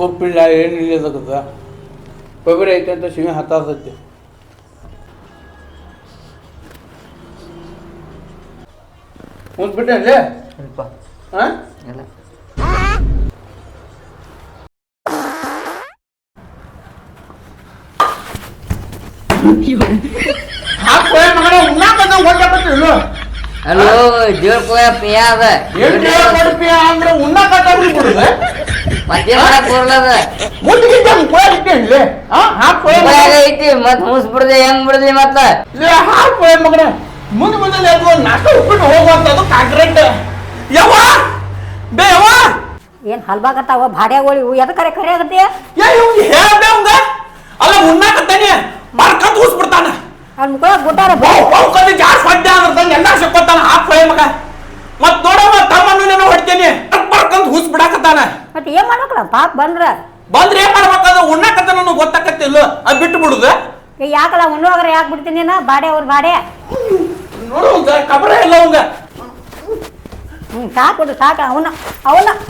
ಉಪ್ಪಿಲ್ಲ ಏನಿಲ್ಲ ಅದಕ್ಕದ ಕೊಬ್ಬರಿ ಐತೆ ಅಂತ ಸಿಮೆ ಹತ್ತೈತಿ ಮುನ್ಸ್ಬಿಟ್ಟೆ ಅಲ್ಲೇ ಸ್ವಲ್ಪ ಹಾಂ ಎಲ್ಲ ಹಲೋ ಜೋರ್ ಕೋಯ ಪಿಯ ಅದ ಅಂದ್ರೆ ಉಣ್ಣಾಕ ಮತ್ತೇನ್ ಮಾಡಕ್ ಬರಲ್ಲ ಐತಿ ಮತ್ ಮುಸ್ ಬಿಡ್ದೆ ಹೆಂಗ್ ಬಿಡ್ದಿ ಮತ್ತ ಮಗನ ಮುಂದೆ ಮುಂದೆ ನಾಷ್ಟ ಉಪ್ಪಿಟ್ಟು ಹೋಗುವಂತದ್ದು ಕಾಂಕ್ರೀಟ್ ಏನ್ ಹಲ್ಬಾಗತ್ತಾವ ಭಾಡ್ಯಾಗೋಳಿ ಎದಕ್ಕರೆ ಕರೆ ಆಗತ್ತೆ ಅಲ್ಲ ಉಣ್ಣಾಕತ್ತಾನೆ ಬರ್ಕಂತ ಹೂಸ್ಬಿಡ್ತಾನ ಅವ್ನ ಮುಖ ಗುಟ್ಟಾರ ಜಾಸ್ತಿ ಹೊಡ್ಡೆ ಅಂದ್ರೆ ಎಲ್ಲ ಸಿಕ್ಕೋತಾನ ಹಾಫ್ ಹೊಳೆ ಮಗ ಮತ್ ನೋಡವ ತಮ್ಮನ್ನು ಹೊಡ್ತೇನೆ ಬರ್ಕಂತ ಹೂಸ್ ಬಿಡಾಕತ್ತಾನ ಮತ್ತೆ ಏನ್ ಮಾಡ್ಬೇಕಲ್ಲ ಪಾಪ ಬಂದ್ರ ಏನ್ ಮಾಡ್ಬೇಕಂದ್ರೆ ಉಣ್ಣಾಕತ್ತ ನನಗೆ ಗೊತ್ತಾಕತ್ತಿಲ್ಲ ಅದ್ ಬಿಟ್ಟು ಬಿಡುದು ಯಾಕಲ್ಲ ಉಣ್ಣುವಾಗ್ರ ಯಾಕೆ ಬಿಡ್ತೀನಿ ನಾ ಬಾಡೆ ಅವ್ರ ಬಾಡೆ ನೋಡು ಕಬರ ಇಲ್ಲ ಅವಂಗ ಸಾಕು ಬಿಡು ಸಾಕ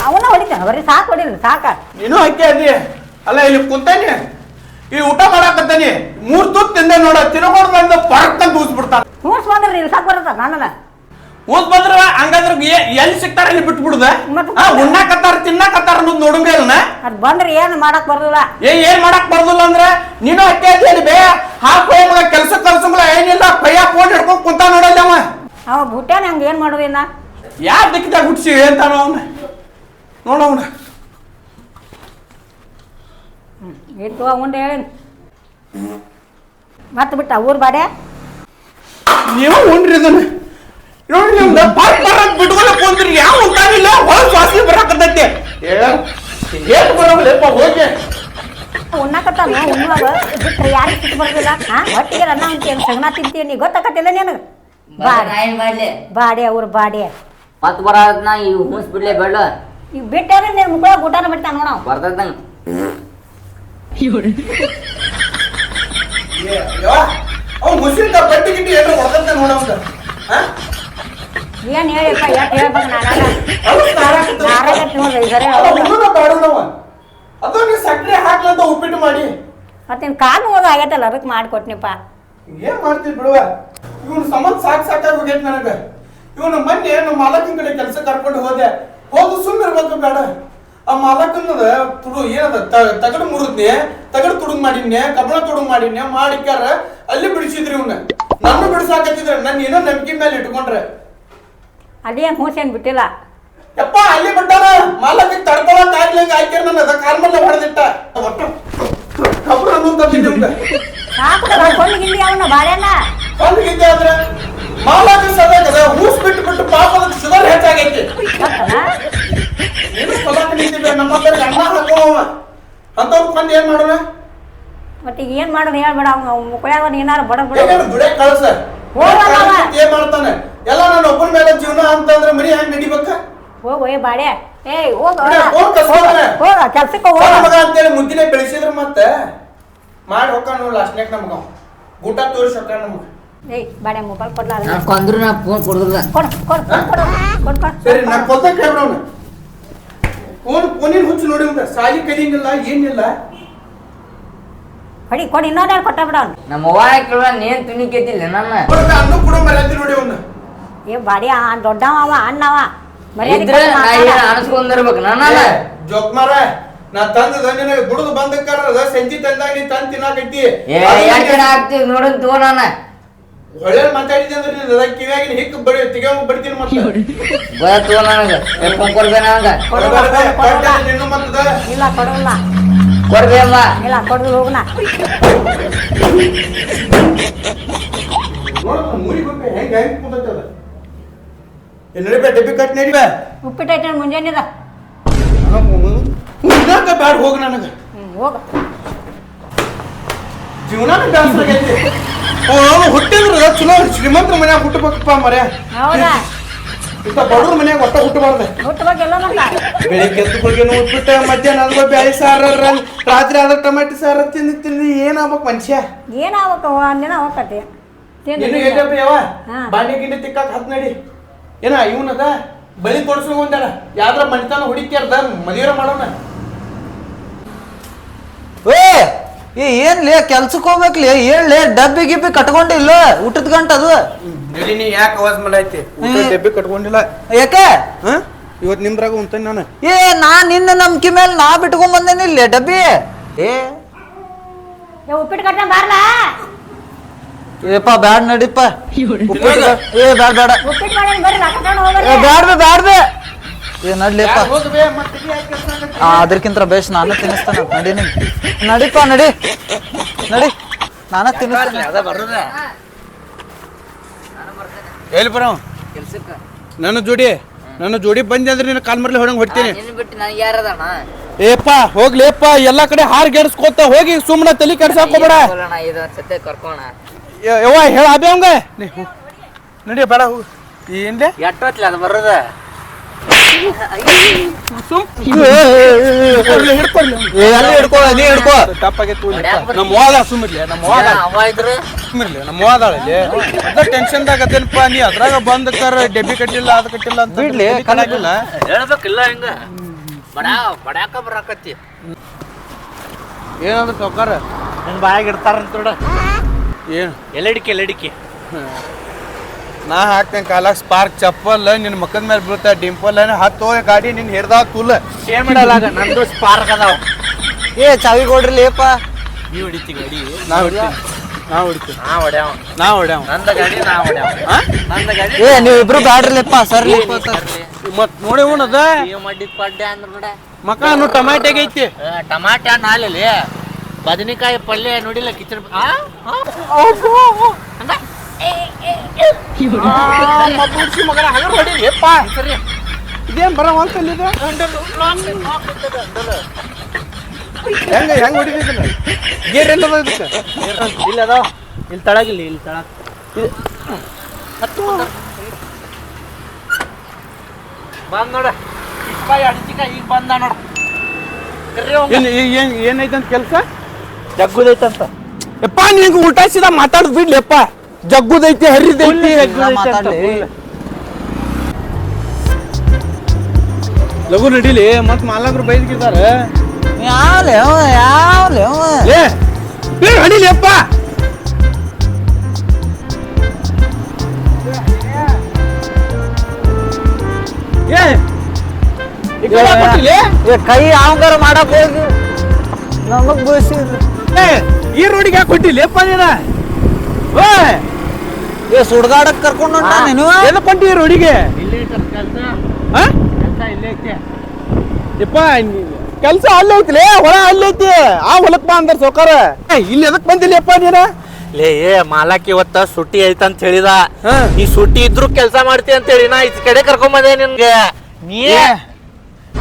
ಅವನ ಹೊಡಿತಾನ ಬರೀ ಸಾಕು ಹೊಡಿರಿ ಸಾಕ ನೀನು ಹಕ್ಕಿ ಅದಿ ಅಲ್ಲ ಇಲ್ಲಿ ಕುಂತಾನೆ ಈ ಊಟ ಮಾಡಾಕತ್ತಾನೆ 3 ತುತ್ತು ತಿಂದೆ ನೋಡ ತಿನ್ಕೊಂಡು ಬಂದು ಪರಕ್ಕಂತ ಊಸ್ಬಿಡ್ತಾನ ಹೂಸ್ ಬಂದ್ರಿ ಇಲ್ಲಿ ಸಾಕು ಬರತ್ತ ನನ್ನ ಊಸ್ ಬಂದ್ರ ಹಂಗಂದ್ರ ಎಲ್ಲಿ ಸಿಗ್ತಾರ ಇಲ್ಲಿ ಬಿಟ್ಟು ಬಿಡುದ ಉಣ್ಣಾಕತ್ತಾರ ತಿನ್ನಾಕತ್ತಾರ ಅನ್ನೋದು ನೋಡಂಗೇ ಇಲ್ಲ ಅದ್ ಬಂದ್ರಿ ಏನ್ ಮಾಡಕ್ ಬರಲ್ಲ ಏನ್ ಮಾಡಕ್ ಬರ್ದಿಲ್ಲ ಅಂದ್ರ ನೀನು ಹಕ್ಕಿ ಅದಿ ಅಲ್ಲಿ ಬೇ ಹಾಕೋಯ ಮಗ ಕೆಲ್ಸ ಕಲ್ಸಂಗಿಲ್ಲ ಏನಿಲ್ಲ ಕೈಯ ಫೋನ್ ಹಿಡ್ಕೊಂಡ್ ಕುಂತ ನೋಡಲ್ಲ ಅವ ಬುಟ್ಟಾನ ಹಂಗ ಏನ್ ಮಾಡೋದಿನ್ನ ಯಾರ ದಿಕ್ಕಿದಾಗ ಹುಟ್ಸಿ ಅಂತಾನ ಅವನ ನೋಡವನ ಇಟ್ಟು ಉಂಡೆ ಹೇಳಿ ಮತ್ತೆ ಬಿಟ್ಟ ಊರ್ ಬಾಡೆ ನೀವು ಉಂಡ್ರಿ ಇದನ್ನ ನೋಡಿ ನಿಮ್ದು ಬಿಟ್ಕೊಂಡು ಕುಂತ್ರಿ ಯಾವ ಉಂಟಾಗಿಲ್ಲ ಹೊಳ ಸ್ವಾಸಿ ಬರಾಕತ್ತೈತಿ ಏನ್ ಬರೋಲ್ಲಪ್ಪ ಹೋಗಿ ಉಣ್ಣಾಕತ್ತಾನ ಉಣ್ಣುವಾಗ ಬಿಟ್ರೆ ಯಾರಿಗೆ ಸಿಟ್ಟು ಬರೋದಿಲ್ಲ ಹೊಟ್ಟಿಗೆ ಅನ್ನ ಅಂತೀನಿ ಸಗಣ ತಿಂತೀನಿ ಗೊತ್ತಾಕತ್ತಿಲ್ಲ ನಿನಗೆ ಬಾಡೆ ಅವ್ರ ಬಾಡೆ ಮತ್ ಬರೋದ್ನ ಈ ಹುಮ್ಸ್ ಬಿಡ್ಲೇ ಬೇಡ ಈಗ ಬಿಟ್ಟಾರ ನೀನು ಮುಗಳ ಊಟನ ಬಿಡ್ತಾನ ನೋಡ ಬರ್ತದಂಗ ಅವ್ ಮುಸ್ಲಿಂ ಬಟ್ಟಿ ಗಿಟ್ಟಿ ಏನ್ರ ಹೊಡೆದಂತ ನೋಡವಂಗ ಏನ್ ಹೇಳಿಪ್ಪ ಯಾಕೆ ಹೇಳ್ಬೇಕು ನಾರಾಗತ್ತೆ ನೋಡ್ರಿ ಸರಿ ಅದು ನೀ ಸಕ್ಕರೆ ಹಾಕ್ಲಂತ ಉಪ್ಪಿಟ್ಟು ಮಾಡಿ ಮತ್ತೇನು ಕಾಲು ಹೋದ ಆಗೈತಲ್ಲ ಅದಕ್ಕೆ ಮಾಡಿಕೊಟ್ನಿಪ್ಪ ಏನ್ ಮಾಡ್ತೀವಿ ಬಿಡುವ ಇವನು ಸಂಬಂಧ ಸಾಕಾಗಿ ಹೋಗೈತಿ ನನಗ ಇವನು ಮೊನ್ನೆ ನಮ್ಮ ಮಾಲಕನ ಕಡೆ ಕೆಲಸ ಕರ್ಕೊಂಡು ಹೋದು ಸುಮ್ಮನೆ ಇರ್ಬೇಕು ಬೇಡ ಆ ಮಾಲಕನದ ತುಡು ಏನದ ತಗಡು ಮುರಿದ್ನೆ ತಗಡು ತುಡುಗ್ ಮಾಡಿನ್ನೆ ಕಬ್ಬಣ ತುಡುಗ್ ಮಾಡಿನ್ನೆ ಮಾಡಿಕ್ಯಾರ ಅಲ್ಲಿ ಬಿಡಿಸಿದ್ರಿ ಇವನ್ನ ನನ್ನ ಬಿಡಿಸಾಕತ್ತಿದ್ರೆ ನನ್ನ ಏನೋ ನಂಬಿಕೆ ಮೇಲೆ ಇಟ್ಕೊಂಡ್ರೆ ಅದೇನ್ ಹೂಸೇನ್ ಬಿಟ್ಟಿಲ್ಲ ಯಪ್ಪ ಅಲ್ಲಿ ಬಿಟ್ಟಾರ ಮಾಲಕ ತಡ್ಕೊಳಕ್ ಆಗ್ಲಿಂಗ ಆಯ್ಕೆರ್ ನನ್ನ ಕಾಲ್ ಮೇಲೆ ಹೊಡೆದಿಟ್ಟ ಒಟ್ಟು ಕಬ್ಬಣ ಅನ್ನೋಂತ ಅವನ ಬಾಳೆನ ಕೊಂದಿದ್ದೆ ಆದ್ರೆ ಮಾಲಾಕ ಸದಾಗದ ಹೂಸ್ ಬಿಟ್ಟು ಪಾಪದ ಶುಗರ್ ಹೆಚ್ಚಾಗೈತಿ ನೀನು ಕೊಲಾಕ ನಿಂತಿದ್ದೆ ನಮ್ಮ ಅಣ್ಣ ಹಾಕೋವ ಅಂತವ್ರು ಕೊಂದು ಏನ್ ಮಾಡೋಣ ಮತ್ತೆ ಈಗ ಏನ್ ಮಾಡೋದು ಹೇಳ್ಬೇಡ ಅವ್ನ ಮುಕ್ಕಳ್ಯಾಗ ಏನಾರು ಬಡ ದುಡೆ ಕಳ್ಸ ಏನ್ ಮಾಡ್ತಾನೆ ಎಲ್ಲ ನನ್ನ ಒಬ್ಬನ ಮೇಲೆ ಜೀವನ ಅಂತಂದ್ರೆ ಮನಿ ಹೆಂಗ್ ನಡಿಬೇಕ ಹೋಗು ಏ ಬಾಡೆ ಏಯ್ ಹೋಗ ಕೆಲ್ಸಕ್ಕೆ ಮಗ ಅಂತೇಳಿ ಮುದ್ದಿನೇ ಬೆಳೆಸಿದ್ರ ಮತ್ತೆ ಮಾಡಿ ಹೋಗ್ಕೊಂಡು ಲಾಸ್ಟ್ನಾಗ ನಮಗ ಊಟ ತೋರಿಸಿ ಹೋಗ್ತಾನ ನಮಗ ಏಯ್ ಬಾಡೆ ಮೊಬೈಲ್ ಕೊಡ್ಲಾ ಕೊಂದ್ರು ನಾ ಫೋನ್ ಕೊಡುದಿಲ್ಲ ಕೊಡ್ ಸರಿ ನಾ ಕೊಲ್ತ ಕೇಳ್ಬಿಡೋಣ ಫೋನಿನ ಹುಚ್ಚು ನೋಡಿ ಸಾಲಿ ಕಲಿಯಂಗಿಲ್ಲ ಏನಿಲ್ಲ ಕೊಡಿ ಇನ್ನೊಂದು ಕೊಟ್ಟ ಬಿಡ ನಮ್ಮ ಅವ್ವ ಕೇಳುವ ನೇನ್ ತುಣಿಕೈತಿಲ್ಲ ನನ್ನ ಅನ್ನು ಕೂಡ ಮರ್ಯಾದೆ ನೋಡಿ ಅವನ್ನ ಏ ಬಾಡಿ ದೊಡ್ಡವ ಅಣ್ಣವ ಅನಸ್ಕೊಂಡಿರ್ಬೇಕು ನನ್ನ ಜೋಕ್ ಮಾರ ನಾ ತಂದದ ನಿನಗೆ ಗುಡುದು ಬಂದಕ್ಕಾರ ಸಂಜಿ ತಂದಾಗ ನೀ ತಂದ್ ತಿನ್ನಾಕೈತಿ ಆಗ್ತೀವಿ ನೋಡನ್ ತಗೋ ನಾನ ಒಳ್ಳೆ ಮಾತಾಡಿದೆ ಅಂದ್ರೆ ನೀನು ಕಿವಿಯಾಗಿನ ಹಿಕ್ ತೆಗಿಯೋ ಬಡ್ತೀನಿ ಮತ್ತೆ ತಗೋ ನನಗ ಕೊಡ್ಬೇ ನನಗ ನಿನ್ನ ಮತ್ತದ ಇಲ್ಲ ಕೊಡಲ್ಲ ಕೊಡ್ಬೇ ಅಮ್ಮ ಇಲ್ಲ ಕೊಡ್ದು ಹೋಗ್ನ ನೋಡಪ್ಪ ಮೂರಿ ಬಗ್ಗೆ ಹೆಂಗ್ ಹೆಂಗ್ ಕುಂತದ ನಡಿಬೇ ಡಬ್ಬಿ ಕಟ್ ನಡಿಬೇ ಉಪ್ಪಿಟ್ಟೈತೆ ಮುಂಜಾನೆದ ಉಣ್ಣಾಕ ಬ್ಯಾಡ ಹೋಗ ನನಗ ಹೋಗ ಜೀವನಾನ ಬ್ಯಾಸರ ಆಗೈತಿ ಅವನು ಹುಟ್ಟಿದ್ರ ಚಲೋ ಶ್ರೀಮಂತರ ಮನ್ಯಾಗ ಹುಟ್ಟಬೇಕಪ್ಪ ಮರ್ಯ ಹೌದಾ ಇಂಥ ಬಡವ್ರ ಮನ್ಯಾಗ ಒಟ್ಟ ಹುಟ್ಟಬಾರ್ದ ಹುಟ್ಟಬೇಕೆಲ್ಲ ಮತ್ತ ಬೆಳಿಗ್ಗೆ ಎದ್ದುಗಳಿಗೆ ಉಪ್ಪಿಟ್ಟ ಮಧ್ಯಾಹ್ನ ಅದ್ರ ಬ್ಯಾಳಿ ಸಾರ ರಾತ್ರಿ ಆದ್ರ ಟೊಮೆಟೊ ಸಾರ ತಿಂದು ಏನಾಗ್ಬೇಕು ಮನುಷ್ಯ ಏನಾಗ್ಬೇಕು ಒಂದಿನ ಹೋಗತ್ತೆ ಬಾಂಡೆ ಗಿಂಡಿ ತಿಕ್ಕಾಕ ಹತ್ ನಡಿ ಏನ ಇವನದ ಬಳಿ ಕೊಡ್ಸೋಂದಾರ ಯಾವ್ದ್ರ ಮಣಿತಾನ ಹುಡುಕ್ಯಾರ್ದ ಮದುವೆ ಮಾಡೋಣ ಏನ್ಲೇ ಕೆಲ್ಸಕ್ಕೆ ಹೋಗ್ಬೇಕ್ಲಿ ಹೇಳ್ಲಿ ಡಬ್ಬಿ ಗಿಬ್ಬಿ ಕಟ್ಕೊಂಡಿಲ್ಲ ಊಟದ ಗಂಟ ಅದು ನಡಿ ನೀ ಯಾಕೆ ಅವಾಜ್ ಮಾಡೈತಿ ಡಬ್ಬಿ ಕಟ್ಕೊಂಡಿಲ್ಲ ಯಾಕೆ ಇವತ್ತು ನಿಮ್ದ್ರಾಗ ಉಂತಾನೆ ನಾನು ನಾ ನಿನ್ನ ನಂಬಿಕೆ ಮೇಲೆ ನಾ ಬಿಟ್ಕೊಂಡ್ ಬಂದೇನಿ ಇಲ್ಲಿ ಡಬ್ಬಿ ಉಪ್ಪಿಟ್ಟು ಕಟ್ಟ ಬಾರ್ಲಾ ಏಪ ಬ್ಯಾಡ್ ನಡಿಪ್ಪ ಬ್ಯಾಡ ಬೇಡ ಉಪ್ಪಿಟ್ಟು ಮಾಡಿ ಬರ್ರಿ ಕಟ್ಕೊಂಡು ಹೋಗ್ರಿ ಬ್ಯಾಡ್ಬೆ ನಡ್ಲಿಪ್ಪ ಅದಕ್ಕಿಂತ ಬೇಸ್ ನಾನು ತಿನ್ನಿಸ್ತಾನ ನಡಿ ನಡಿಪ್ಪ ನಡಿ ನಾನು ತಿನ್ನಿಸ್ತಾನೆ ಅದ ಬರುದ ಎಲ್ಲಿ ಬರೋ ಕೆಲ್ಸಕ್ಕ ನನ್ನ ಜೋಡಿ ಬಂದೆ ಅಂದ್ರೆ ನಿನ್ನ ಕಾಲ್ ಮರ್ಲಿ ಹೊಡಂಗ್ ಹೊಡ್ತೀನಿ ನಿನ್ನ ಬಿಟ್ಟು ನನಗೆ ಯಾರದಣ್ಣ ಏಪ್ಪ ಹೋಗ್ಲೇಪ್ಪ ಎಲ್ಲಾ ಕಡೆ ಹಾರ್ ಗೆಡ್ಸ್ಕೋತ ಹೋಗಿ ಸುಮ್ಮನೆ ತಲೆ ಕೆಡ್ಸಾಕೋಬೇಡ ಇದು ಸತ್ಯ ಕರ್ಕೋಣ ಯವ್ವ ಹೇಳ ಅಬೇ ಅವಂಗ ನಡಿ ಬೇಡ ಹೋಗು ಏನ್ಲೆ ಎಟ್ಟೊತ್ಲಿ ಅದು ಬರುದ ನಮ್ಮ ಹೋದ ಸುಮ್ಮಿರ್ಲಿ ಅವ ಇದ್ರು ನಮ್ಮ ಹೋದಾಳಲ್ಲಿ ಅದ ಟೆನ್ಷನ್ದಾಗತ್ತೇನಪ್ಪ ನೀ ಅದ್ರಾಗ ಬಂದಕ್ಕಾರ ಡೆಬ್ಬಿ ಕಟ್ಟಿಲ್ಲ ಅದ್ ಕಟ್ಟಿಲ್ಲ ಅಂತ ಬಿಡ್ಲಿ, ಕಲಾಗಿಲ್ಲ ಹೇಳ್ಬೇಕಿಲ್ಲ ಹಿಂಗ ಬಡ್ಯಾಕ ಬರಾಕತ್ತಿ ಏನಂದ್ರ ಸೌಕಾರ ನನ್ ಬಾಯಾಗ ಇಡ್ತಾರಂತ ನೋಡ ಏನು ಎಲ್ಲಡಿಕೆ ನಾ ಹಾಕ್ತೇನೆ ಕಾಲಾಗ ಸ್ಪಾರ್ಕ್ ಚಪ್ಪಲ್ ನಿನ್ ಮಕ್ಕದ ಮೇಲೆ ಬೀಳ್ತಾ ಡಿಂಪಲ್ ಹತ್ತು ಗಾಡಿ ನಿನ್ ಹಿಡ್ದಾವ ತುಲ್ ಏನ್ ಮಾಡಲ್ಲ ನಂದು ಸ್ಪಾರ್ಕ್ ಅದಾವ ಚಾವಿ ಕೊಡ್ರಿ ಅಪ್ಪ ನೀ ಹೊಡಿತಿ ಗಾಡಿ ನಾ ಹೊಡಿತೀನಿ ನಾ ಹೊಡ್ಯಾವ ನಂದ ಗಾಡಿ ನಾ ಹೊಡ್ಯಾವ ನಂದ ಗಾಡಿ ನೀವಿಬ್ರು ಬ್ಯಾಡ್ರಿಲಿಪ್ಪ ಸರ್ಲಿ ಮತ್ ನೋಡಿ ಉಣದ ಮಡ್ಡಿ ಪಡ್ಡೆ ಅಂದ್ರ ನೋಡ ಮಕ್ಕಳು ಟೊಮ್ಯಾಟೆಗೆ ಐತಿ ಟಮಾಟೆ ಹಣ್ಣು ಹಾಲಲ್ಲಿ ಬದನೆಕಾಯಿ ಪಲ್ಯ ನೋಡಿಲ್ಲ ಕಿಚನ್ ಮಗನ ಹಗರ್ ಹೊಡಿಲಿಪ್ಪ ಇದೇನ್ ಬರೋ ಅಂತಲ್ಲಿದೆ ಹೆಂಗ್ ಹೊಡಿದಿಲ್ಲ ಗೇರ್ ಎಲ್ಲ ಇದಕ್ಕೆ ಇಲ್ಲ ಅದಾವ ಇಲ್ಲಿ ತಳಗಿಲ್ಲ ಇಲ್ಲಿ ತಳಗ ಬಂದ್ ನೋಡ ಈಗ ಬಂದ ನೋಡ ಏನೈತಂತ ಕೆಲ್ಸ ಜಗ್ಗುದೈತಂತ ಯಪ್ಪ ನಿಂಗೆ ಉಲ್ಟಾ ಸೀದಾ ಮಾತಾಡೋದು ಬಿಡ್ಲಿಪ್ಪ ಜಗ್ಗುದೈತಿ ಹರಿದೈತಿ ಲಘು ನಡಿಲಿ ಮತ್ ಮಾಲಕರು ಬೈದಿದ್ದಾರೆ ಯಾವ್ಲೆ ಹಡಿಲಿಯಪ್ಪ ಕೈ ಯಾವಂಗಾರ ಮಾಡಕ್ ಹೋಗಿ ನಮಗ್ ಬಯಸಿದ್ರು ಈ ರೋಡಿಗೆ ಯಾಕೆ ಕೊಟ್ಟಿಲ್ಲಪ್ಪ ನೀನ ಸುಡ್ಗಾಡಕ್ ಕರ್ಕೊಂಡು ನೀನು ಎದಕ್ ಹೊಂಟಿ ಈ ರೋಡಿಗೆ ಇಲ್ಲೇ ಐತಂತ ಕೆಲ್ಸ ಇಲ್ಲೇ ಐತೆ ಯಪ್ಪ ಕೆಲ್ಸ ಅಲ್ಲೇ ಐತಿಲೇ ಹೊಲ ಅಲ್ಲೇ ಐತಿ ಆ ಹೊಲಕ್ ಬಾ ಅಂದಾರ ಸೌಕಾರ ಇಲ್ಲಿ ಎದಕ್ ಬಂದಿಲ್ಲಪ್ಪ ನೀನ ಲೇ ಮಾಲಕ್ ಇವತ್ತ ಸುಟ್ಟಿ ಐತಂತ ಹೇಳಿದ ನೀ ಸುಟ್ಟಿ ಇದ್ರು ಕೆಲಸ ಮಾಡ್ತಿ ಅಂತ ಹೇಳಿ ನಾ ಈ ಕಡೆ ಕರ್ಕೊಂಡ್ ಬಂದೆ ನಿನ್ಗೆ ನೀ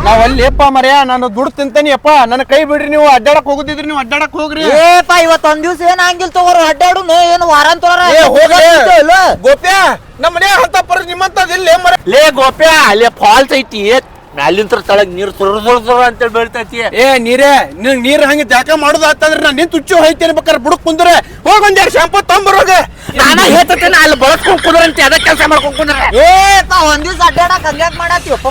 ನಾವ್ ಅಲ್ಲಿಪ್ಪ ಮರ್ಯಾ ನಾನು ದುಡ್ಡು ತಿಂತೇನಿ ಅಪ್ಪ ನನ್ನ ಕೈ ಬಿಡ್ರಿ ನೀವು ಅಡ್ಡಾಡಕ್ ಹೋಗುದಿದ್ರಿ ನೀವು ಅಡ್ಡಾಡಕ್ ಹೋಗ್ರಿ ಏಪ ಇವತ್ತೊಂದ್ ದಿವ್ಸ ಏನ್ ಹಂಗಿಲ್ ತಗೋರು ಅಡ್ಡಾಡು ಏನು ವಾರಾಂತರ ಗೋಪ್ಯ ನಮ್ಮ ಮನೆ ಅಂತ ಪರ ನಿಮ್ಮಂತದ್ ಇಲ್ಲಿ ಮರ ಲೇ ಗೋಪ್ಯ ಅಲ್ಲಿ ಫಾಲ್ಸ್ ಐತಿ ಮ್ಯಾಲಿಂತ್ರ ತಳಗ್ ನೀರ್ ಸುರ ಅಂತೇಳಿ ಬೀಳ್ತೈತಿ ನೀರೇ ನಿನ್ ನೀರ್ ಹಂಗ ಜಾಕ ಮಾಡುದು ಅಂತಂದ್ರೆ ನಾನು ನಿಂತು ಹುಚ್ಚು ಹೋಯ್ತೇನೆ ಬೇಕಾರೆ ಬುಡಕ್ ಕುಂದ್ರೆ ಹೋಗ್ ಒಂದ್ ಶಾಂಪೂ ತೊಂಬರೋಗ ನಾನ ಹೇಳ್ತೇನೆ ಅಲ್ಲಿ ಬಳಸ್ಕೊಂಡ್ ಕುಂದ್ರಂತ ಅದ ಕೆಲಸ ಮಾಡ್ಕೊಂಡ್ ಕುಂದ್ರ ಒಂದ್ ದಿವ್ಸ ಅಡ್ಡಾಡಕ್ ಹಂಗ್ಯಾಕ್ ಮಾಡತ್ತೀವಪ್ಪ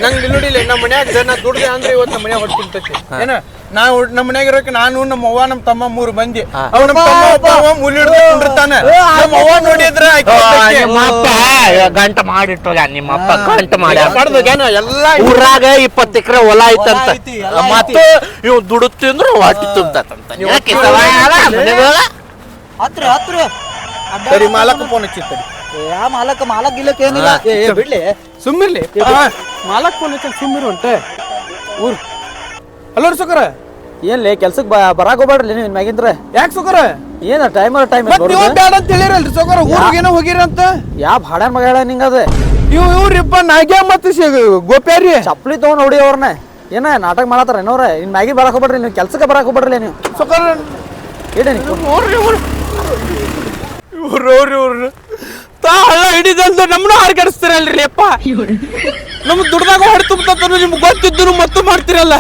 ನಂಗೆ ನೋಡಿಲ್ಲ ನಮ್ಮ ಮನ್ಯಾಗ ಜನ ದುಡ್ದೆ ಅಂದ್ರೆ ಇವತ್ತು ನಮ್ಮ ಮನ್ಯಾಗ ಹೊಟ್ಟು ತಿಂತೈತಿ ಏನ ನಾವು ನಮ್ಮ ಮನ್ಯಾಗ ಇರೋಕೆ ನಾನು ನಮ್ಮ ಅವ್ವ ನಮ್ಮ ತಮ್ಮ 3 ಮಂದಿ ಅವ್ ನಮ್ಮ ತಮ್ಮ ಒಬ್ಬ ಮೂಲಿ ಹಿಡ್ಕೊಂಡಿರ್ತಾನೆ ನಮ್ಮ ಅವ್ವ ನೋಡಿದ್ರೆ ಗಂಟ ಮಾಡಿಟ್ಟೋಗ ನಿಮ್ಮಪ್ಪ ಗಂಟ ಮಾಡಿ ಎಲ್ಲಾ ಊರಾಗ 20 ಎಕರೆ ಹೊಲ ಐತಂತ ಮತ್ತು ಇವ್ ದುಡ್ಡು ತಿಂದ್ರು ಹೊಟ್ಟಿ ತುಂಬತಂತ ಹತ್ರ ಸರಿ ಮಾಲಕ ಫೋನ್ ಹಚ್ಚಿತ್ತರಿ ಯಾ ಮಾಲಕ್ ಗಿಲಕ್ ಏನಿಲ್ಲ ಬಿಡ್ಲಿ ಸುಮ್ಮಿರ್ಲಿ ಮಾಲಕ್ ಫೋನ್ ಹಚ್ಚ ಸುಮ್ಮಿರು ಅಂತೆ ಊರ್ ಹಲೋ ಸುಕರ ಏನ್ಲಿ ಕೆಲ್ಸಕ್ ಬರಾಕ್ ಹೋಗ್ಬೇಡ್ರಿ ನಿನ್ ಮ್ಯಾಗಿಂದ್ರ ಯಾಕೆ ಸುಕರ ಏನ ಟೈಮ್ ಬ್ಯಾಡ ಅಂತ ಹೇಳಿರಲ್ರಿ ಸುಕರ ಊರಿಗೇನೋ ಹೋಗಿರಂತ ಯಾ ಭಾಡ್ಯಾನ್ ಮಗ ಹೇಳ ನಿಂಗದ ಇವ್ರಿಪ್ಪ ನಾಗ್ಯ ಮತ್ತೆ ಗೋಪ್ಯಾರಿ ಚಪ್ಪಲಿ ತಗೊಂಡ್ ನೋಡಿ ಅವ್ರನ್ನ ಏನ ನಾಟಕ ಮಾಡತ್ತಾರ ಏನೋರ ಇನ್ ಮ್ಯಾಗಿ ಬರಾಕ್ ಹೋಗ್ಬೇಡ್ರಿ ನೀವು ಕೆಲ್ಸಕ್ಕೆ ಬರಾಕ್ ಹೋಗ್ಬೇಡ್ರಿ ನೀವು ಸುಕರ ಹೇಳಿ ಇವ್ರು ತಾ ಹಳ್ಳ ಹಿಡಿದಂತ ನಮ್ಮನ್ನ ಹಾರ್ಗಡಿಸ್ತೀರಲ್ರಿ ಅಪ್ಪ ನಮ್ ದುಡ್ದಾಗ ಹೊಡೆ ತುಂಬ ನಿಮ್ಗೆ ಗೊತ್ತಿದ್ದು ಮತ್ತು ಮಾಡ್ತಿರಲ್ಲ